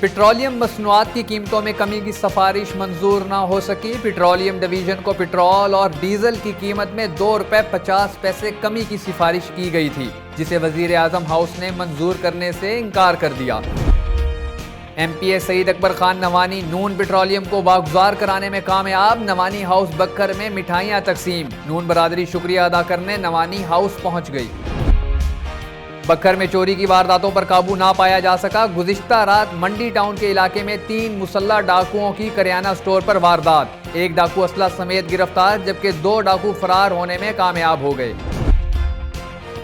Petroleum मसनूआत की कीमतों में कमी की सिफारिश मंजूर न हो सकी। पेट्रोलियम डिवीजन को पेट्रोल और डीजल की कीमत में ₹2.50 कमी की सिफारिश की गई थी, जिसे वजीर आजम हाउस ने मंजूर करने से इनकार कर दिया। MPA सईद अकबर खान नवानी नून पेट्रोलियम को वागुजार कराने में कामयाब। नवानी हाउस बक्खर में मिठाइयाँ तकसीम। नून बरादरी शुक्रिया अदा करने नवानी हाउस पहुँच गई। बक्खर में चोरी की वारदातों पर काबू ना पाया जा सका। गुज़िश्ता रात मंडी टाउन के इलाके में 3 मुसल्लह डाकुओं की करियाना स्टोर पर वारदात। एक डाकू असला समेत गिरफ्तार, जबकि 2 डाकू फरार होने में कामयाब हो गए।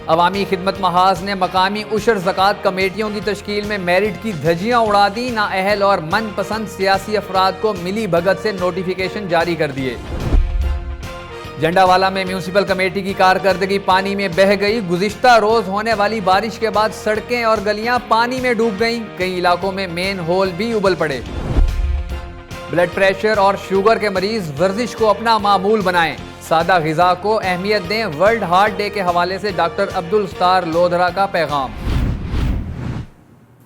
अवामी खिदमत महाज ने मकामी उशर ज़कात कमेटियों की तश्कील में मेरिट की धज्जियां उड़ा दी। नाअहल और मनपसंद सियासी अफराद को मिली भगत से नोटिफिकेशन जारी कर दिए। जंडावाला में म्यूनिसिपल कमेटी की कारकर्दगी पानी में बह गई। गुज़िश्ता रोज होने वाली बारिश के बाद सड़कें और गलियां पानी में डूब गईं। कई इलाकों में मेन होल भी उबल पड़े। ब्लड प्रेशर और शुगर के मरीज वर्जिश को अपना मामूल बनाएं। सादा ग़िज़ा को अहमियत दें। वर्ल्ड हार्ट डे के हवाले से डॉक्टर अब्दुल सत्तार लोधरा का पैगाम।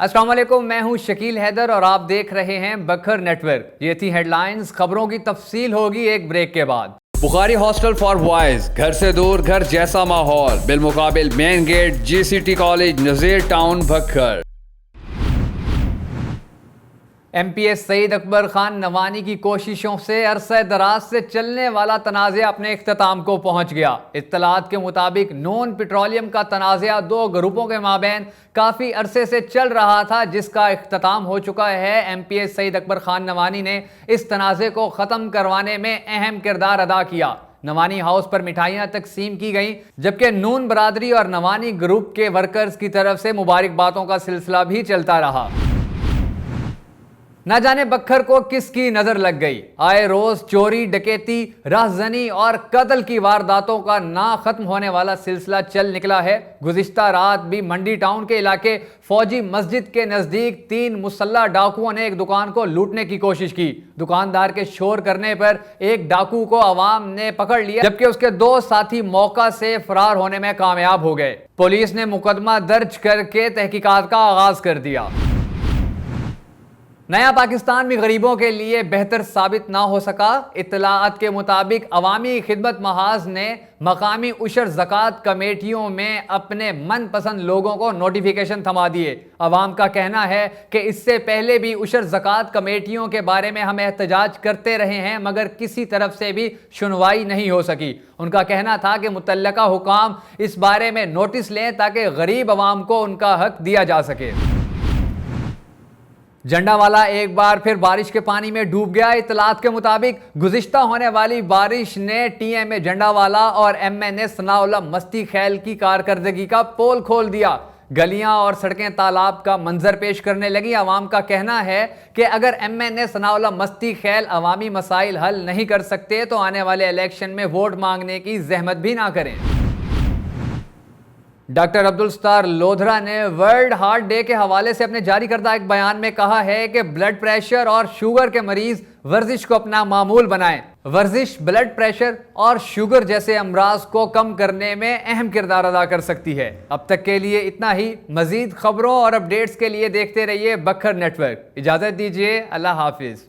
अस्सलाम वालेकुम, मैं हूं शकील हैदर और आप देख रहे हैं बखर नेटवर्क। ये थी हेडलाइंस। खबरों की तफसील होगी एक ब्रेक के बाद। बुखारी हॉस्टल फॉर बॉयज, घर से दूर घर जैसा माहौल, बिलमुकाबिल मेन गेट, GCT कॉलेज, नज़ीर टाउन, बखर। MPA सईद अकबर खान नवानी की कोशिशों से अरसे दराज से चलने वाला तनाज़ा अपने इख्तिताम को पहुंच गया। इत्तलात के मुताबिक नून पेट्रोलियम का तनाज़ा 2 ग्रुपों के माबैन काफ़ी अरसे से चल रहा था, जिसका इख्तिताम हो चुका है। MPA सईद अकबर खान नवानी ने इस तनाज़े को ख़त्म करवाने में अहम किरदार अदा किया। नवानी हाउस पर मिठाइयाँ तकसीम की गईं, जबकि नून बरादरी और नवानी ग्रुप के वर्कर्स की तरफ से मुबारकबादों का सिलसिला भी चलता रहा। न जाने बक्खर को किसकी नजर लग गई। आए रोज चोरी, डकैती, राहजनी और कत्ल की वारदातों का ना खत्म होने वाला सिलसिला चल निकला है। गुज़िश्ता रात भी मंडी टाउन के इलाके फौजी मस्जिद के नजदीक 3 मुसल्लह डाकुओं ने एक दुकान को लूटने की कोशिश की। दुकानदार के शोर करने पर एक डाकू को अवाम ने पकड़ लिया, जबकि उसके 2 साथी मौका से फरार होने में कामयाब हो गए। पुलिस ने मुकदमा दर्ज करके तहकीकात का आगाज कर दिया। नया पाकिस्तान भी गरीबों के लिए बेहतर साबित ना हो सका। इत्तलात के मुताबिक अवामी खिदमत महाज ने मकामी उशर ज़कात कमेटियों में अपने मनपसंद लोगों को नोटिफिकेशन थमा दिए। अवाम का कहना है कि इससे पहले भी उशर ज़कात कमेटियों के बारे में हम एहतजाज करते रहे हैं, मगर किसी तरफ से भी सुनवाई नहीं हो सकी। उनका कहना था कि मुतल्लका हुकाम इस बारे में नोटिस लें ताकि गरीब अवाम को उनका हक दिया जा सके। जंडावाला एक बार फिर बारिश के पानी में डूब गया। इत्तलात के मुताबिक गुज़िश्ता होने वाली बारिश ने TMA जंडावाला और MNA सनाउल्लाह मस्ती खैल की कारकर्दगी का पोल खोल दिया। गलियां और सड़कें तालाब का मंजर पेश करने लगी। अवाम का कहना है कि अगर MNA सनाउल्लाह मस्ती खैल अवामी मसाइल हल नहीं कर सकते तो आने वाले इलेक्शन में वोट मांगने की जहमत भी ना करें। डॉक्टर अब्दुल सत्तार लोधरा ने वर्ल्ड हार्ट डे के हवाले से अपने जारी करदा एक बयान में कहा है कि ब्लड प्रेशर और शुगर के मरीज वर्जिश को अपना मामूल बनाएं। वर्जिश ब्लड प्रेशर और शुगर जैसे अमराज को कम करने में अहम किरदार अदा कर सकती है। अब तक के लिए इतना ही। मजीद खबरों और अपडेट्स के लिए देखते रहिए बखर नेटवर्क। इजाजत दीजिए, अल्लाह हाफिज।